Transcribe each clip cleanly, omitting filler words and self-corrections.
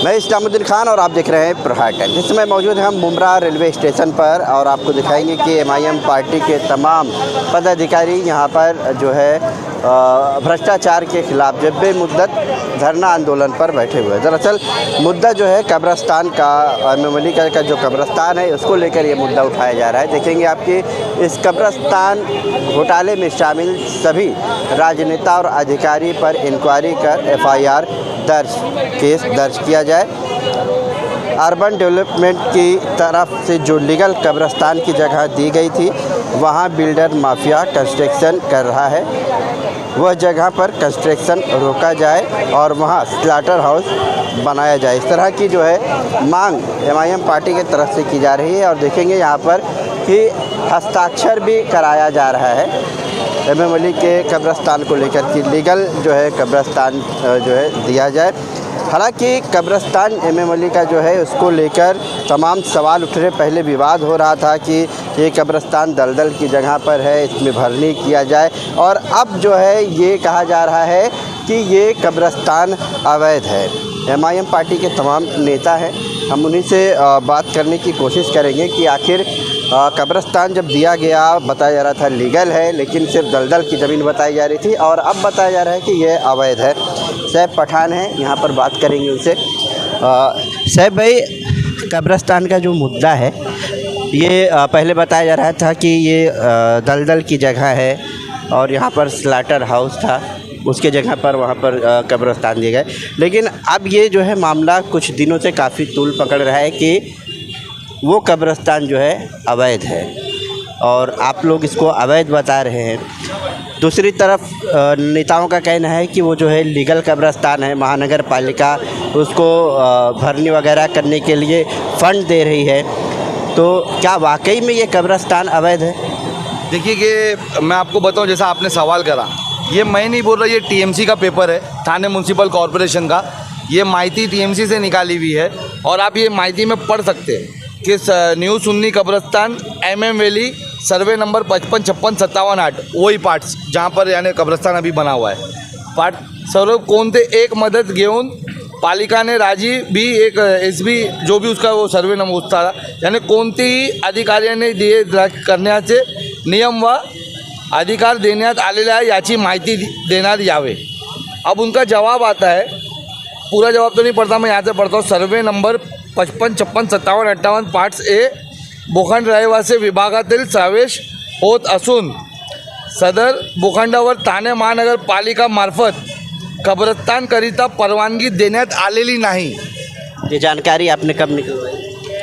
मैं इस्लामुद्दीन खान और आप देख रहे हैं प्रहार टाइम्स। इस समय मौजूद हैं हम मुमरा रेलवे स्टेशन पर और आपको दिखाएंगे कि एमआईएम पार्टी के तमाम पदाधिकारी यहाँ पर जो है भ्रष्टाचार के खिलाफ जब बेमुद्दत धरना आंदोलन पर बैठे हुए हैं। दरअसल मुद्दा जो है कब्रस्तान का, मेमोली का जो कब्रस्तान है उसको लेकर ये मुद्दा उठाया जा रहा है। देखेंगे आपकी इस कब्रस्तान घोटाले में शामिल सभी राजनेता और अधिकारी पर इंक्वायरी कर एफआईआर केस दर्ज किया जाए। अर्बन डेवलपमेंट की तरफ से जो लीगल कब्रस्तान की जगह दी गई थी वहां बिल्डर माफिया कंस्ट्रक्शन कर रहा है, वह जगह पर कंस्ट्रक्शन रोका जाए और वहां स्लाटर हाउस बनाया जाए। इस तरह की जो है मांग एमआईएम पार्टी की तरफ से की जा रही है। और देखेंगे यहाँ पर कि हस्ताक्षर भी कराया जा रहा है मेमोली के कब्रस्तान को लेकर कि लीगल जो है कब्रस्तान जो है दिया जाए। हालांकि कब्रस्तान मेमोली का जो है उसको लेकर तमाम सवाल उठ रहे। पहले विवाद हो रहा था कि ये कब्रस्तान दलदल की जगह पर है, इसमें भरनी किया जाए, और अब जो है ये कहा जा रहा है कि ये कब्रस्तान अवैध है। एमआईएम पार्टी के तमाम नेता हैं, हम उन्हीं से बात करने की कोशिश करेंगे कि आखिर कब्रस्तान जब दिया गया बताया जा रहा था लीगल है, लेकिन सिर्फ दलदल की ज़मीन बताई जा रही थी और अब बताया जा रहा है कि यह अवैध है। सैफ पठान है, यहाँ पर बात करेंगे उनसे। सैफ भाई, कब्रस्तान का जो मुद्दा है ये पहले बताया जा रहा था कि ये दलदल की जगह है और यहाँ पर स्लाटर हाउस था, उसके जगह पर वहाँ पर कब्रस्तान दिए गए, लेकिन अब ये जो है मामला कुछ दिनों से काफ़ी तूल पकड़ रहा है कि वो कब्रस्तान जो है अवैध है और आप लोग इसको अवैध बता रहे हैं। दूसरी तरफ नेताओं का कहना है कि वो जो है लीगल कब्रस्तान है, महानगर पालिका उसको भरनी वगैरह करने के लिए फ़ंड दे रही है। तो क्या वाकई में ये कब्रस्तान अवैध है? देखिए कि मैं आपको बताऊं, जैसा आपने सवाल करा, ये मैं नहीं बोल रहा, ये टीएमसी का पेपर है, थाने म्यूनसिपल कॉरपोरेशन का। ये माहिती टीएमसी से निकाली हुई है और आप ये माहिती में पढ़ सकते हैं कि न्यू सुन्नी कब्रस्तान एमएम वैली सर्वे नंबर 555657 वही पार्ट्स जहाँ पर यानी कब्रस्तान अभी बना हुआ है। पार्ट सर्व कोणते एक मदत घेऊन पालिकाने राजी भी एक एसबी जो भी उसका वो सर्वे नंबर उसका यानी कोणतेही अधिकाऱ्याने दिए करण्याचे नियम व अधिकार देण्यात आलेले आहे याची माहिती देण्यात यावे। अब उनका जवाब आता है, पूरा जवाब तो नहीं पढ़ता, मैं यहाँ से पढ़ता हूँ। Survey number 55565758 parts A Bokhand रहिवासी विभागातील समावेश होत असून सदर भूखंडावर ठाणे महानगरपालिका मार्फत कब्रस्तानकरिता परवानगी देण्यात आलेली नहीं। ये जानकारी आपने कब निकलवाई?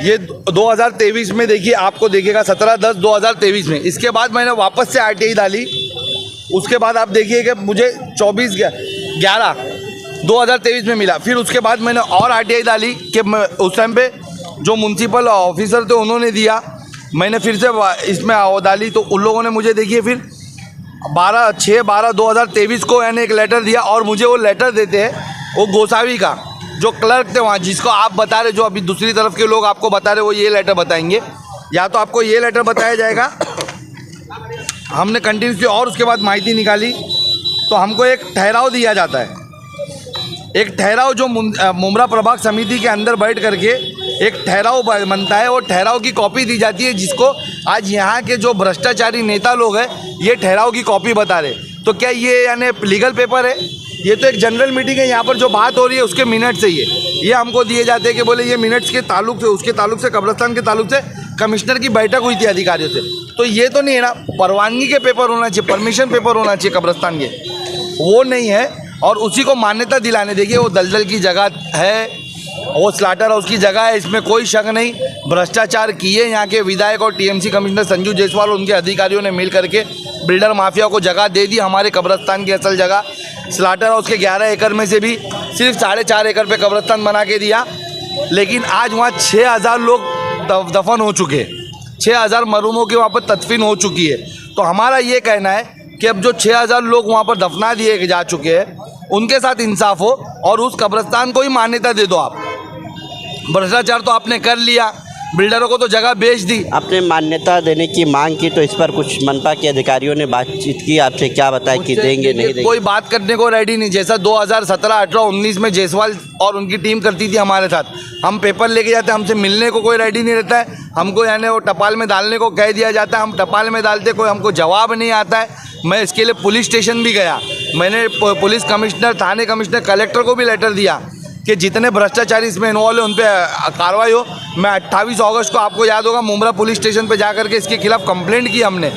ये 2023 में, देखिए आपको देखिएगा 17/10/2023 में। इसके बाद मैंने वापस से आरटीआई डाली, उसके बाद आप देखिए कि मुझे 24/11/2023 में मिला। फिर उसके बाद मैंने और आरटीआई डाली कि उस टाइम पे जो म्यूनसिपल ऑफिसर थे उन्होंने दिया, मैंने फिर से इसमें डाली तो उन लोगों ने मुझे देखिए फिर 6/12/2023 को यानी एक लेटर दिया। और मुझे वो लेटर देते हैं वो गोसावी का जो क्लर्क थे वहाँ, जिसको आप बता रहे, जो अभी दूसरी तरफ के लोग आपको बता रहे वो ये लेटर बताएंगे, या तो आपको ये लेटर बताया जाएगा। हमने कंटिन्यूसली और उसके बाद माहिती निकाली तो हमको एक ठहराव दिया जाता है, एक ठहराव जो मुमरा प्रभाग समिति के अंदर बैठ करके एक ठहराव बनता है, वो ठहराव की कॉपी दी जाती है, जिसको आज यहाँ के जो भ्रष्टाचारी नेता लोग हैं ये ठहराव की कॉपी बता रहे। तो क्या ये यानी लीगल पेपर है? ये तो एक जनरल मीटिंग है, यहाँ पर जो बात हो रही है उसके मिनट्स है ये हमको दिए जाते हैं कि बोले ये मिनट्स के ताल्लुक से, उसके ताल्लुक से, कब्रस्तान के ताल्लुक से कमिश्नर की बैठक हुई थी अधिकारियों से। तो ये तो नहीं है ना, परवानगी के पेपर होना चाहिए, परमिशन पेपर होना चाहिए कब्रस्तान के, वो नहीं है। और उसी को मान्यता दिलाने, देखिए वो दलदल की जगह है, वो स्लाटर हाउस की जगह है, इसमें कोई शक नहीं। भ्रष्टाचार किए यहाँ के विधायक और टीएमसी कमिश्नर संजू जायसवाल और उनके अधिकारियों ने मिल करके बिल्डर माफिया को जगह दे दी। हमारे कब्रस्तान की असल जगह स्लाटर हाउस के 11 एकड़ में से भी सिर्फ 4.5 एकड़ पे कब्रस्तान बना के दिया, लेकिन आज वहाँ 6000 लोग दफन हो चुके हैं, 6000 मरहूमों की वहाँ पर तदफीन हो चुकी है। तो हमारा ये कहना है कि अब जो 6000 लोग वहाँ पर दफना दिए जा चुके हैं उनके साथ इंसाफ हो और उस कब्रस्तान को ही मान्यता दे दो। आप भ्रष्टाचार तो आपने कर लिया, बिल्डरों को तो जगह बेच दी। आपने मान्यता देने की मांग की तो इस पर कुछ मनपा के अधिकारियों ने बातचीत की आपसे, क्या बताया कि देंगे नहीं देंगे? कोई बात करने को रेडी नहीं। जैसा 2017, 18, 19 में जायसवाल और उनकी टीम करती थी हमारे साथ, हम पेपर लेके जाते, हमसे मिलने को कोई रेडी नहीं रहता है। हमको यानी वो टपाल में डालने को कह दिया जाता है, हम टपाल में डालते, कोई हमको जवाब नहीं आता है। मैं इसके लिए पुलिस स्टेशन भी गया, मैंने पुलिस कमिश्नर, थाने कमिश्नर, कलेक्टर को भी लेटर दिया कि जितने भ्रष्टाचारी इसमें इन्वॉल्व है उन पर कार्रवाई हो। मैं 28 अगस्त को, आपको याद होगा, मुमरा पुलिस स्टेशन पे जाकर के इसके खिलाफ कंप्लेंट की हमने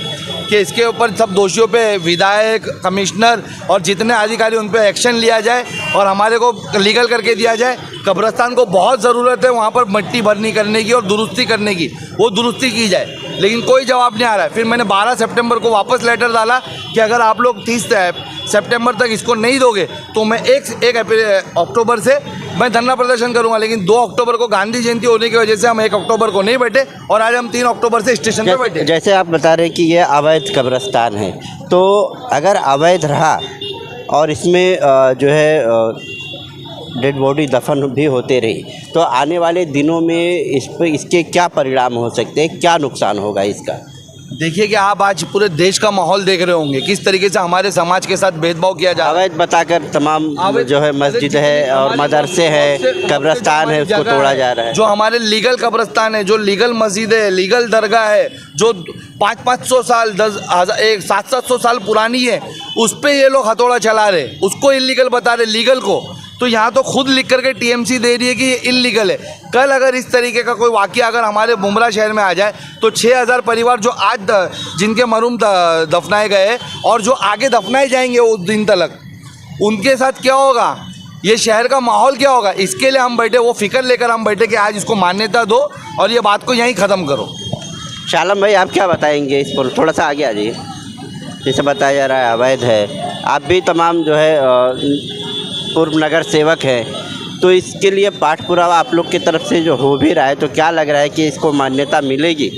कि इसके ऊपर सब दोषियों पे विधायक, कमिश्नर और जितने अधिकारी उन पे एक्शन लिया जाए और हमारे को लीगल करके दिया जाए। कब्रस्तान को बहुत ज़रूरत है वहाँ पर मिट्टी भरनी करने की और दुरुस्ती करने की, वो दुरुस्ती की जाए, लेकिन कोई जवाब नहीं आ रहा है। फिर मैंने 12 सितंबर को वापस लेटर डाला कि अगर आप लोग 30 सितंबर तक इसको नहीं दोगे तो मैं 1 अक्टूबर से मैं धरना प्रदर्शन करूंगा। लेकिन 2 अक्टूबर को गांधी जयंती होने की वजह से हम 1 अक्टूबर को नहीं बैठे और आज हम 3 अक्टूबर से स्टेशन पर बैठे। जैसे आप बता रहे हैं कि ये अवैध कब्रिस्तान है, तो अगर अवैध रहा और इसमें जो है डेड बॉडी दफन भी होते रही, तो आने वाले दिनों में इसके क्या परिणाम हो सकते हैं, क्या नुकसान होगा इसका? देखिए कि आप आज पूरे देश का माहौल देख रहे होंगे किस तरीके से हमारे समाज के साथ भेदभाव किया जा रहा है। अवैध बताकर तमाम जो है मस्जिद है और मदरसे है, कब्रिस्तान है, उसको तोड़ा जा रहा है। जो हमारे लीगल कब्रिस्तान है, जो लीगल मस्जिद है, लीगल दरगाह है, जो 500-500 साल 700-700 साल पुरानी है, उस पर ये लोग हथौड़ा चला रहे, उसको इलीगल बता रहे लीगल को। तो यहाँ तो खुद लिख करके टीएमसी दे रही है कि ये इल्लीगल है। कल अगर इस तरीके का कोई वाक़या अगर हमारे मुमरा शहर में आ जाए तो 6000 परिवार जो आज जिनके मरूम दफनाए गए और जो आगे दफनाए जाएंगे उस दिन तक, उनके साथ क्या होगा, ये शहर का माहौल क्या होगा, इसके लिए हम बैठे, वो फिक्र लेकर हम बैठे कि आज इसको मान्यता दो और ये बात को यहीं ख़त्म करो। शालम भाई, आप क्या बताएंगे इस पर? थोड़ा सा आगे आ जाइए। जैसे बताया जा रहा है अवैध है, आप भी तमाम जो है पूर्व नगर सेवक है, तो इसके लिए पाठ पुरावा आप लोग की तरफ से जो हो भी रहा है, तो क्या लग रहा है कि इसको मान्यता मिलेगी?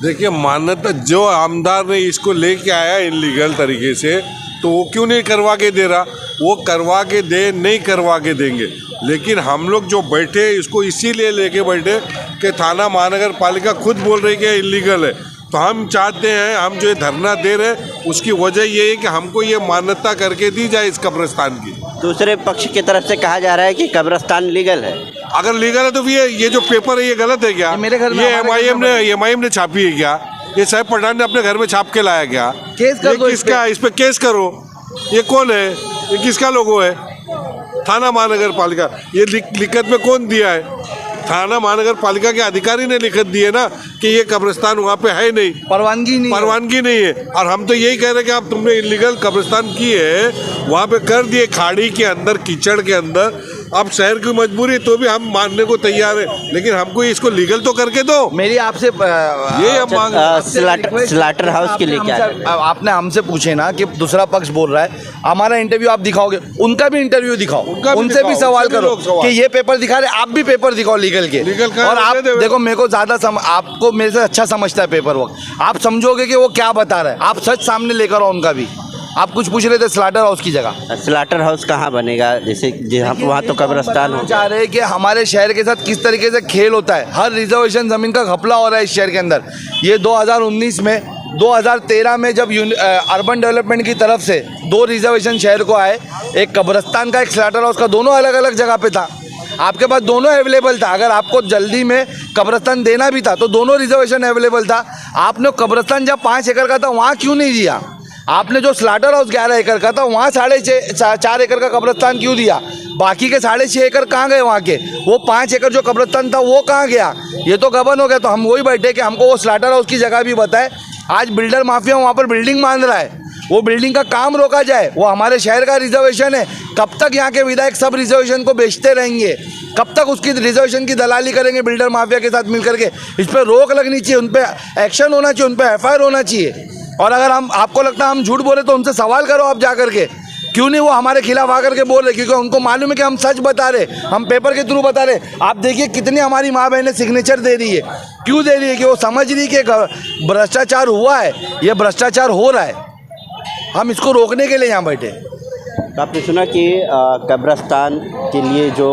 देखिए, मान्यता जो आमदार ने इसको लेके आया इलीगल तरीके से, तो वो क्यों नहीं करवा के दे रहा? वो करवा के दे, नहीं करवा के देंगे। लेकिन हम लोग जो बैठे इसको इसीलिए लेके बैठे कि थाना महानगर पालिका खुद बोल रही है कि इलीगल है। तो हम चाहते हैं, हम जो धरना दे रहे हैं उसकी वजह ये है कि हमको ये मान्यता करके दी जाए इस कब्रिस्तान की। दूसरे पक्ष की तरफ से कहा जा रहा है कि कब्रिस्तान लीगल है। अगर लीगल है तो ये जो पेपर है ये गलत है क्या? मेरे घर में ये एमआईएम ने छापी है क्या? ये साहब पठान ने अपने घर में छाप के लाया क्या? केस कर दो किसका? इस पे केस करो। ये कौन है? ये किसका लोगो है? थाना महानगर पालिका। ये लिखत में कौन दिया है? थाना महानगर पालिका के अधिकारी ने लिखत दी है ना कि ये कब्रिस्तान वहाँ पे है नहीं, परवानगी नहीं है। और हम तो यही कह रहे हैं कि आप तुमने इलीगल कब्रिस्तान की है, वहाँ पे कर दिए खाड़ी के अंदर, कीचड़ के अंदर। अब शहर की मजबूरी तो भी हम मानने को तैयार है, लेकिन हमको इसको लीगल तो करके दो। मेरी आपसे ये हम मांग स्लाटर हाउस के लिए क्या आपने हमसे पूछे ना कि दूसरा पक्ष बोल रहा है, हमारा इंटरव्यू आप दिखाओगे, उनका भी इंटरव्यू दिखाओ, उनसे भी सवाल करो कि ये पेपर दिखा रहे, आप भी पेपर दिखाओ लीगल के। और आप देखो, मेरे को ज़्यादा आपको मेरे से अच्छा समझता है पेपर वर्क, आप समझोगे कि वो क्या बता रहे हैं। आप सच सामने लेकर आओ उनका भी। आप कुछ पूछ रहे थे स्लाटर हाउस की जगह। स्लाटर हाउस कहाँ बनेगा? जैसे वहाँ तो कब्रिस्तान हो जा रहे हैं कि हमारे शहर के साथ किस तरीके से खेल होता है। हर रिजर्वेशन ज़मीन का घपला हो रहा है इस शहर के अंदर। ये 2019 में, 2013 में जब अर्बन डेवलपमेंट की तरफ से 2 रिजर्वेशन शहर को आए, एक कब्रिस्तान का, एक स्लाटर हाउस का, दोनों अलग अलग जगह पे था। आपके पास दोनों अवेलेबल था। अगर आपको जल्दी में कब्रिस्तान देना भी था तो दोनों रिजर्वेशन अवेलेबल था। आपने कब्रिस्तान जब 5 एकड़ का था वहाँ क्यों नहीं दिया? आपने जो स्लाटर हाउस 11 एकड़ का था वहाँ 4.5 एकड़ का कब्रिस्तान क्यों दिया? बाकी के 6.5 एकड़ कहाँ गए? वहाँ के वो 5 एकड़ जो कब्रिस्तान था वो कहाँ गया? ये तो गबन हो गया। तो हम वही बैठे कि हमको वो स्लाटर हाउस की जगह भी बताए। आज बिल्डर माफिया वहाँ पर बिल्डिंग बांध रहा है, वो बिल्डिंग का काम रोका जाए। वो हमारे शहर का रिजर्वेशन है। कब तक यहाँ के विधायक सब रिजर्वेशन को बेचते रहेंगे? कब तक उसकी रिजर्वेशन की दलाली करेंगे बिल्डर माफिया के साथ मिल करके? इस पर रोक लगनी चाहिए, उन पर एक्शन होना चाहिए, उन पर FIR होना चाहिए। और अगर आपको लगता है हम झूठ बोले तो उनसे सवाल करो आप जा करके, क्यों नहीं वो हमारे खिलाफ आकर के बोल रहे? क्योंकि उनको मालूम है कि हम सच बता रहे, हम पेपर के थ्रू बता रहे। आप देखिए कितनी हमारी माँ बहनें सिग्नेचर दे रही है। क्यों दे रही है? कि वो समझ रही है कि भ्रष्टाचार हुआ है, ये भ्रष्टाचार हो रहा है। हम इसको रोकने के लिए यहाँ बैठे। तो आपने सुना कि कब्रिस्तान के लिए जो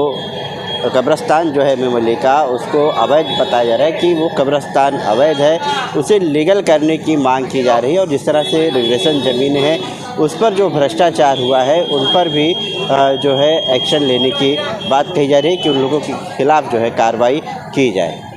कब्रिस्तान जो है मेमोली का उसको अवैध बताया जा रहा है कि वो कब्रिस्तान अवैध है, उसे लीगल करने की मांग की जा रही है। और जिस तरह से रिजर्वेशन ज़मीनें हैं उस पर जो भ्रष्टाचार हुआ है उन पर भी जो है एक्शन लेने की बात कही जा रही है कि उन लोगों के खिलाफ़ जो है कार्रवाई की जाए।